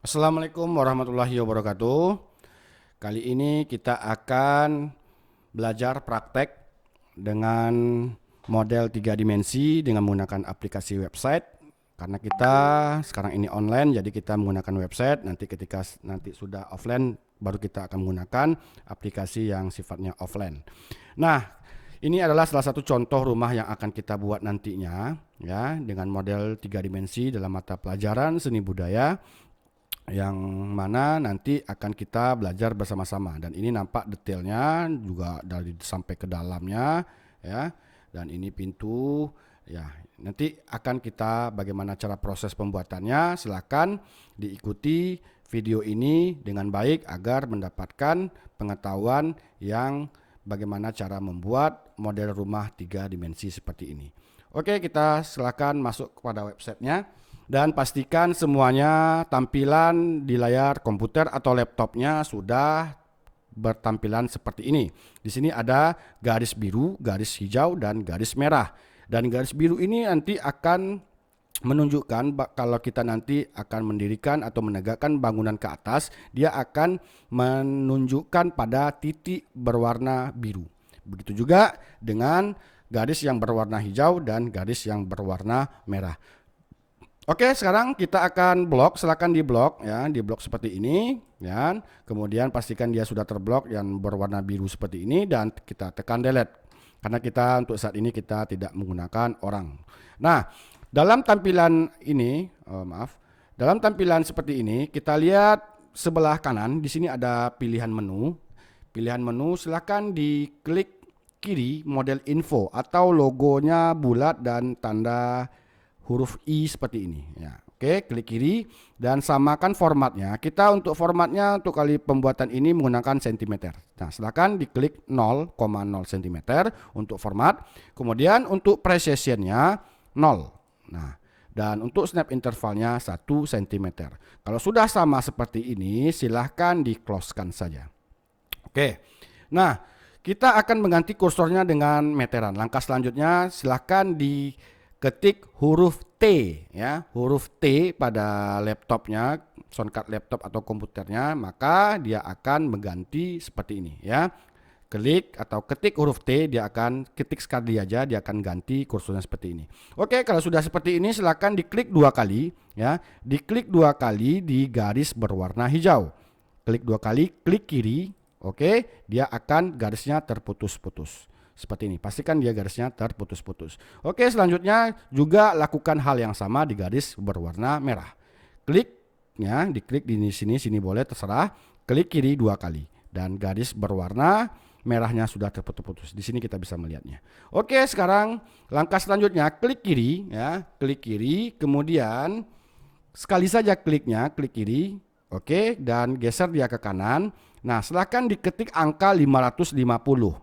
Assalamualaikum warahmatullahi wabarakatuh. Kali ini kita akan belajar praktek dengan model 3 dimensi dengan menggunakan aplikasi website. Karena kita sekarang ini online, jadi kita menggunakan website. Nanti ketika sudah offline, baru kita akan menggunakan aplikasi yang sifatnya offline. Nah, ini adalah salah satu contoh rumah yang akan kita buat nantinya, ya, dengan model 3 dimensi dalam mata pelajaran seni budaya, yang mana nanti akan kita belajar bersama-sama. Dan ini nampak detailnya juga dari sampai ke dalamnya, ya. Dan ini pintu, ya. Nanti akan kita bagaimana cara proses pembuatannya. Silakan diikuti video ini dengan baik agar mendapatkan pengetahuan yang bagaimana cara membuat model rumah 3 dimensi seperti ini. Oke, kita silakan masuk kepada websitenya. Dan pastikan semuanya tampilan di layar komputer atau laptopnya sudah bertampilan seperti ini. Di sini ada garis biru, garis hijau, dan garis merah. Dan garis biru ini nanti akan menunjukkan kalau kita nanti akan mendirikan atau menegakkan bangunan ke atas, dia akan menunjukkan pada titik berwarna biru. Begitu juga dengan garis yang berwarna hijau dan garis yang berwarna merah. Oke, sekarang kita akan blok. Silakan di blok, ya, di blok seperti ini, ya. Kemudian pastikan dia sudah terblok yang berwarna biru seperti ini dan kita tekan delete. Karena kita untuk saat ini kita tidak menggunakan orang. Nah, dalam tampilan ini, dalam tampilan seperti ini kita lihat sebelah kanan di sini ada pilihan menu. Pilihan menu silakan diklik kiri model info atau logonya bulat dan tanda huruf I seperti ini, ya. Oke, klik kiri dan samakan formatnya. Kita untuk formatnya untuk kali pembuatan ini menggunakan cm. Nah, silakan diklik 0,0 cm untuk format. Kemudian untuk precisionnya 0. Nah, dan untuk snap intervalnya 1 cm. Kalau sudah sama seperti ini, silahkan di-close-kan saja. Oke. Nah, kita akan mengganti kursornya dengan meteran. Langkah selanjutnya silahkan ketik huruf T, ya, huruf T pada laptopnya, soundcard laptop atau komputernya, maka dia akan mengganti seperti ini, ya. Klik atau ketik huruf T, dia akan ketik sekali aja, dia akan ganti kursornya seperti ini. Oke, kalau sudah seperti ini silakan diklik 2 kali, ya. Diklik 2 kali di garis berwarna hijau. Klik 2 kali, klik kiri, oke, dia akan garisnya terputus-putus. Seperti ini, pastikan dia garisnya terputus-putus. Oke, selanjutnya juga lakukan hal yang sama di garis berwarna merah. Kliknya, diklik di sini boleh, terserah. Klik kiri 2 kali dan garis berwarna merahnya sudah terputus-putus. Di sini kita bisa melihatnya. Oke, sekarang langkah selanjutnya klik kiri, ya, klik kiri, kemudian sekali saja kliknya, klik kiri, oke, dan geser dia ke kanan. Nah, silahkan diketik angka 550,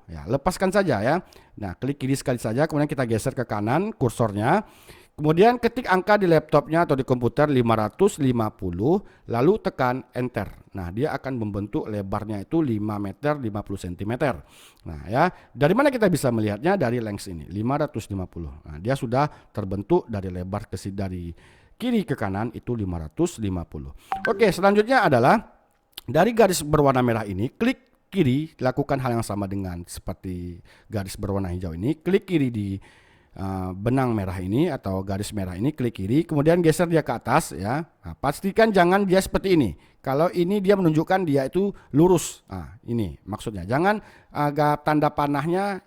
ya, lepaskan saja, ya. Nah, klik kiri sekali saja, kemudian kita geser ke kanan kursornya. Kemudian ketik angka di laptopnya atau di komputer 550, lalu tekan enter. Nah, dia akan membentuk lebarnya itu 5 meter 50 cm. Nah, ya, dari mana kita bisa melihatnya? Dari length ini, 550. Nah, dia sudah terbentuk dari lebar dari kiri ke kanan itu 550. Oke, selanjutnya adalah dari garis berwarna merah ini, klik kiri, lakukan hal yang sama dengan seperti garis berwarna hijau ini. Klik kiri di benang merah ini atau garis merah ini, klik kiri, kemudian geser dia ke atas, ya. Nah, pastikan jangan dia seperti ini. Kalau ini dia menunjukkan dia itu lurus. Nah, ini maksudnya. Jangan agak tanda panahnya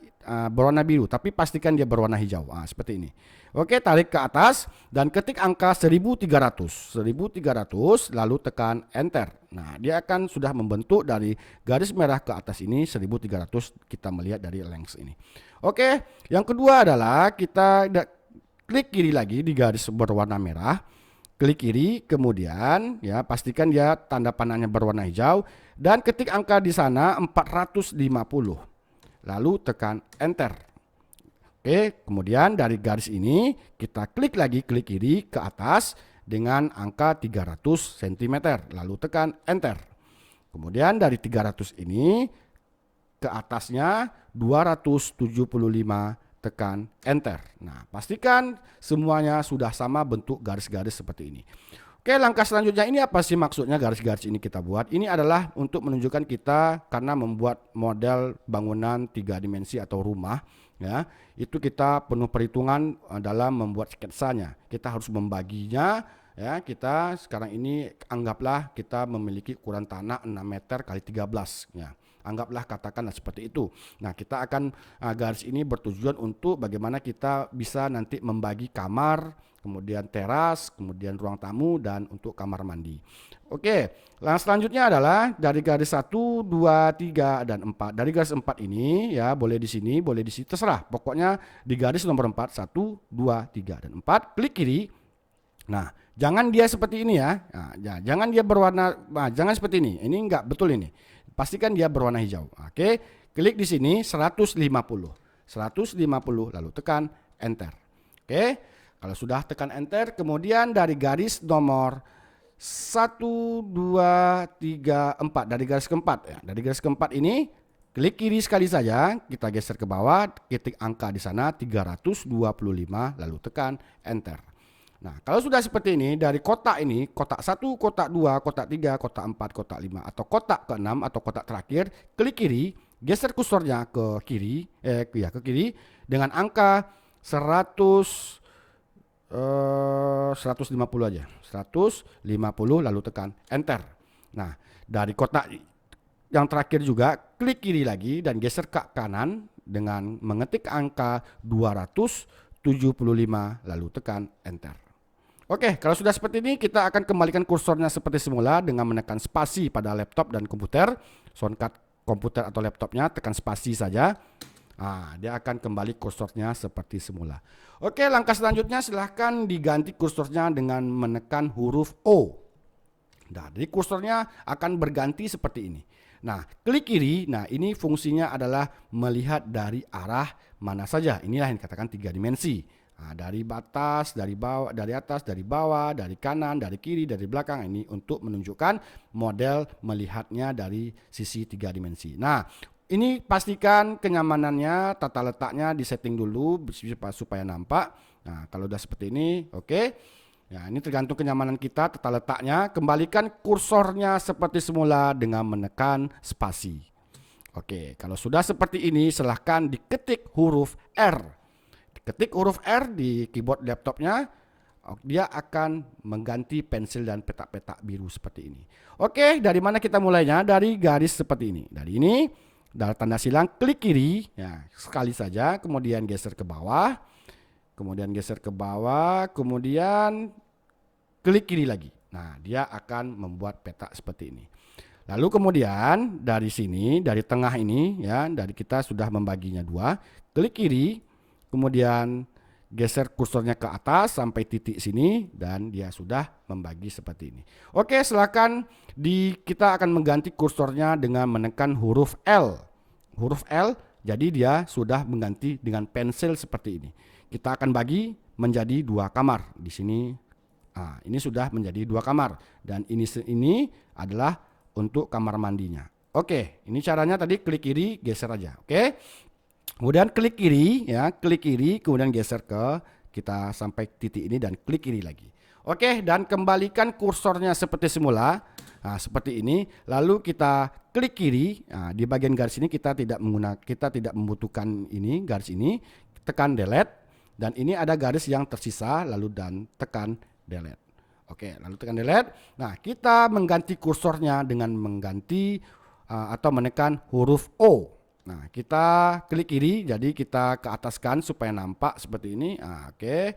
berwarna biru, tapi pastikan dia berwarna hijau. Nah, seperti ini. Oke, tarik ke atas dan ketik angka 1300, lalu tekan enter. Nah, dia akan sudah membentuk dari garis merah ke atas ini 1300, kita melihat dari length ini. Oke, yang kedua adalah kita klik kiri lagi di garis berwarna merah. Klik kiri, kemudian, ya, pastikan dia tanda panahnya berwarna hijau dan ketik angka di sana 450. Lalu tekan enter. Oke, kemudian dari garis ini kita klik lagi, klik kiri ke atas dengan angka 300 cm, lalu tekan enter. Kemudian dari 300 ini ke atasnya 275, tekan enter. Nah, pastikan semuanya sudah sama bentuk garis-garis seperti ini. Oke, langkah selanjutnya ini apa sih maksudnya garis-garis ini kita buat? Ini adalah untuk menunjukkan kita karena membuat model bangunan 3 dimensi atau rumah, ya. Itu kita penuh perhitungan dalam membuat sketsanya. Kita harus membaginya, ya. Kita sekarang ini anggaplah kita memiliki ukuran tanah 6 meter kali 13, ya. Anggaplah katakanlah seperti itu. Nah, kita akan garis ini bertujuan untuk bagaimana kita bisa nanti membagi kamar, kemudian teras, kemudian ruang tamu, dan untuk kamar mandi. Oke, nah selanjutnya adalah dari garis 1, 2, 3, dan 4. Dari garis 4 ini ya boleh di sini, boleh di sini, terserah. Pokoknya di garis nomor 4, 1, 2, 3, dan 4, klik kiri. Nah, jangan dia seperti ini ya. Nah, jangan dia berwarna, jangan seperti ini. Ini enggak betul ini. Pastikan dia berwarna hijau. Oke, klik di sini 150. 150 lalu tekan enter. Oke. Kalau sudah tekan enter, kemudian dari garis nomor 1, 2, 3, 4. Dari garis keempat ya. Dari garis keempat ini klik kiri sekali saja, kita geser ke bawah, ketik angka di sana 325 lalu tekan enter. Nah, kalau sudah seperti ini, dari kotak ini, kotak 1, kotak 2, kotak 3, kotak 4, kotak 5, atau kotak ke-6 atau kotak terakhir, klik kiri, geser kursornya ke kiri, ke kiri dengan angka 150 aja. 150 lalu tekan enter. Nah, dari kotak yang terakhir juga klik kiri lagi dan geser ke kanan dengan mengetik angka 275 lalu tekan enter. Oke, kalau sudah seperti ini kita akan kembalikan kursornya seperti semula dengan menekan spasi pada laptop dan komputer. Shortcut komputer atau laptopnya tekan spasi saja. Nah, dia akan kembali kursornya seperti semula. Oke, langkah selanjutnya silahkan diganti kursornya dengan menekan huruf O. Nah, jadi kursornya akan berganti seperti ini. Nah, klik kiri. Nah, ini fungsinya adalah melihat dari arah mana saja. Inilah yang dikatakan 3 dimensi. Nah, dari batas, dari bawah, dari atas, dari bawah, dari kanan, dari kiri, dari belakang. Ini untuk menunjukkan model melihatnya dari sisi 3 dimensi. Nah, ini pastikan kenyamanannya, tata letaknya disetting dulu supaya nampak. Nah, kalau udah seperti ini, oke. Ya, ini tergantung kenyamanan kita, tata letaknya. Kembalikan kursornya seperti semula dengan menekan spasi. Oke, kalau sudah seperti ini, silahkan diketik huruf R. Ketik huruf R di keyboard laptopnya, dia akan mengganti pensil dan petak-petak biru seperti ini. Oke, dari mana kita mulainya? Dari garis seperti ini. Dari ini, dari tanda silang, klik kiri, ya, sekali saja, kemudian geser ke bawah, kemudian geser ke bawah, kemudian klik kiri lagi. Nah, dia akan membuat petak seperti ini. Lalu kemudian dari sini, dari tengah ini, ya, dari kita sudah membaginya 2, klik kiri, kemudian geser kursornya ke atas sampai titik sini dan dia sudah membagi seperti ini. Oke, silakan kita akan mengganti kursornya dengan menekan huruf L. Huruf L, jadi dia sudah mengganti dengan pensil seperti ini. Kita akan bagi menjadi 2 kamar. Di sini, ini sudah menjadi 2 kamar dan ini adalah untuk kamar mandinya. Oke, ini caranya tadi klik kiri, geser aja. Oke. Kemudian klik kiri, ya, klik kiri, kemudian geser ke kita sampai titik ini dan klik kiri lagi. Oke, dan kembalikan kursornya seperti semula. Nah, seperti ini. Lalu kita klik kiri. Nah, di bagian garis ini kita tidak membutuhkan ini garis ini. Tekan delete dan ini ada garis yang tersisa lalu dan tekan delete. Oke, lalu tekan delete. Nah, kita mengganti kursornya dengan mengganti atau menekan huruf O. Nah, kita klik kiri, jadi kita ke ataskan supaya nampak seperti ini. Oke.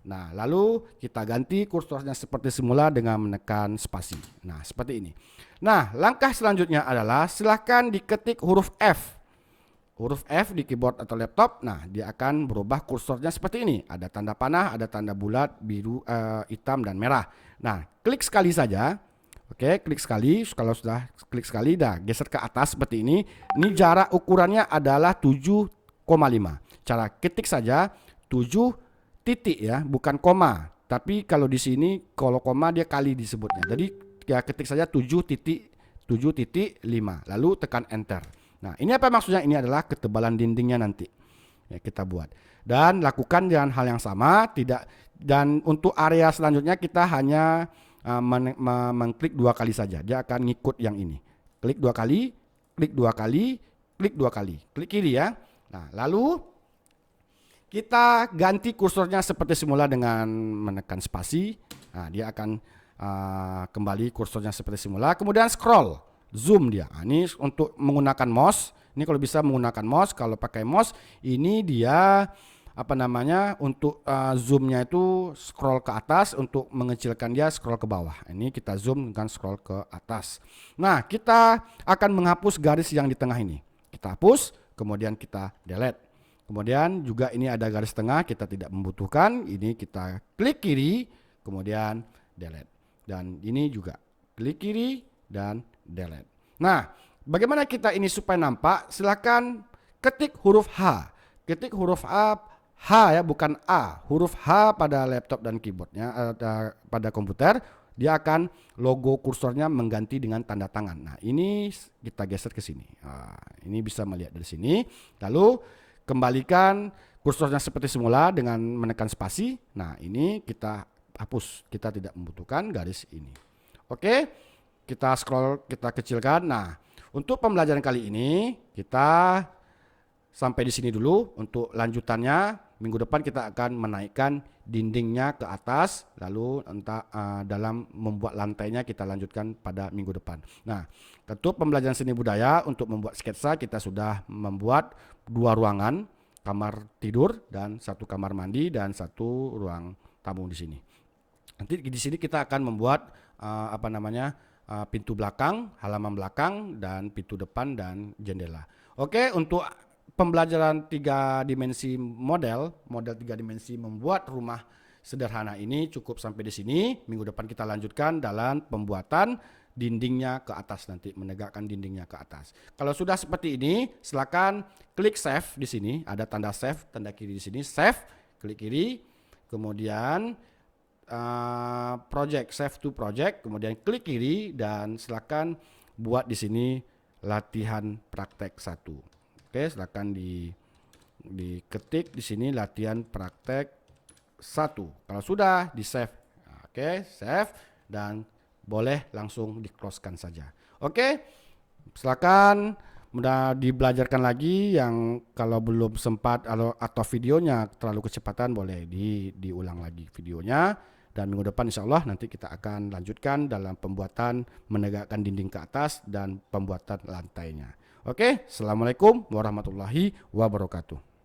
Nah, lalu kita ganti kursornya seperti semula dengan menekan spasi. Nah, seperti ini. Nah, langkah selanjutnya adalah silahkan diketik huruf F. Huruf F di keyboard atau laptop. Nah, dia akan berubah kursornya seperti ini. Ada tanda panah, ada tanda bulat, biru, hitam, dan merah. Nah, klik sekali saja. Oke, klik sekali. Kalau sudah klik sekali, dah geser ke atas seperti ini. Ini jarak ukurannya adalah 7,5. Cara ketik saja 7 titik ya, bukan koma. Tapi kalau di sini kalau koma dia kali disebutnya. Jadi ya ketik saja 7,5. Lalu tekan enter. Nah, ini apa maksudnya? Ini adalah ketebalan dindingnya nanti. Ya, kita buat. Dan lakukan dengan hal yang sama, dan untuk area selanjutnya kita hanya mengklik 2 kali saja. Dia akan ngikut yang ini. Klik 2 kali, klik 2 kali, klik 2 kali. Klik kiri ya. Nah, lalu kita ganti kursornya seperti semula dengan menekan spasi. Nah, dia akan kembali kursornya seperti semula. Kemudian scroll, zoom dia. Nah, ini untuk menggunakan mouse. Ini kalau bisa menggunakan mouse. Kalau pakai mouse, ini dia untuk zoomnya itu scroll ke atas, untuk mengecilkan dia scroll ke bawah. Ini kita zoom dengan scroll ke atas. Nah, kita akan menghapus garis yang di tengah ini. Kita hapus, kemudian kita delete. Kemudian juga ini ada garis tengah, kita tidak membutuhkan. Ini kita klik kiri, kemudian delete. Dan ini juga klik kiri dan delete. Nah, bagaimana kita ini supaya nampak? Silakan ketik huruf H. Ketik huruf H ya, bukan A. Huruf H pada laptop dan keyboardnya, pada komputer, dia akan logo kursornya mengganti dengan tanda tangan. Nah, ini kita geser ke sini. Nah, ini bisa melihat dari sini. Lalu kembalikan kursornya seperti semula dengan menekan spasi. Nah, ini kita hapus. Kita tidak membutuhkan garis ini. Oke, kita scroll, kita kecilkan. Nah, untuk pembelajaran kali ini kita sampai di sini dulu. Untuk lanjutannya, minggu depan kita akan menaikkan dindingnya ke atas, lalu dalam membuat lantainya kita lanjutkan pada minggu depan. Nah, untuk pembelajaran seni budaya, untuk membuat sketsa kita sudah membuat 2 ruangan, kamar tidur dan 1 kamar mandi dan 1 ruang tamu di sini. Nanti di sini kita akan membuat pintu belakang, halaman belakang, dan pintu depan dan jendela. Oke, untuk pembelajaran 3 dimensi model 3 dimensi membuat rumah sederhana ini cukup sampai di sini. Minggu depan kita lanjutkan dalam pembuatan dindingnya ke atas, nanti menegakkan dindingnya ke atas. Kalau sudah seperti ini, silakan klik save di sini, ada tanda save, tanda kiri di sini, save, klik kiri, kemudian project, save to project, kemudian klik kiri dan silakan buat di sini latihan praktek 1. Oke, silakan diketik di sini latihan praktek 1. Kalau sudah di save, oke, save dan boleh langsung di closekan saja. Oke, silakan mudah dibelajarkan lagi. Yang kalau belum sempat atau videonya terlalu kecepatan, boleh diulang lagi videonya. Dan minggu depan insya Allah nanti kita akan lanjutkan dalam pembuatan menegakkan dinding ke atas dan pembuatan lantainya. Oke, assalamualaikum warahmatullahi wabarakatuh.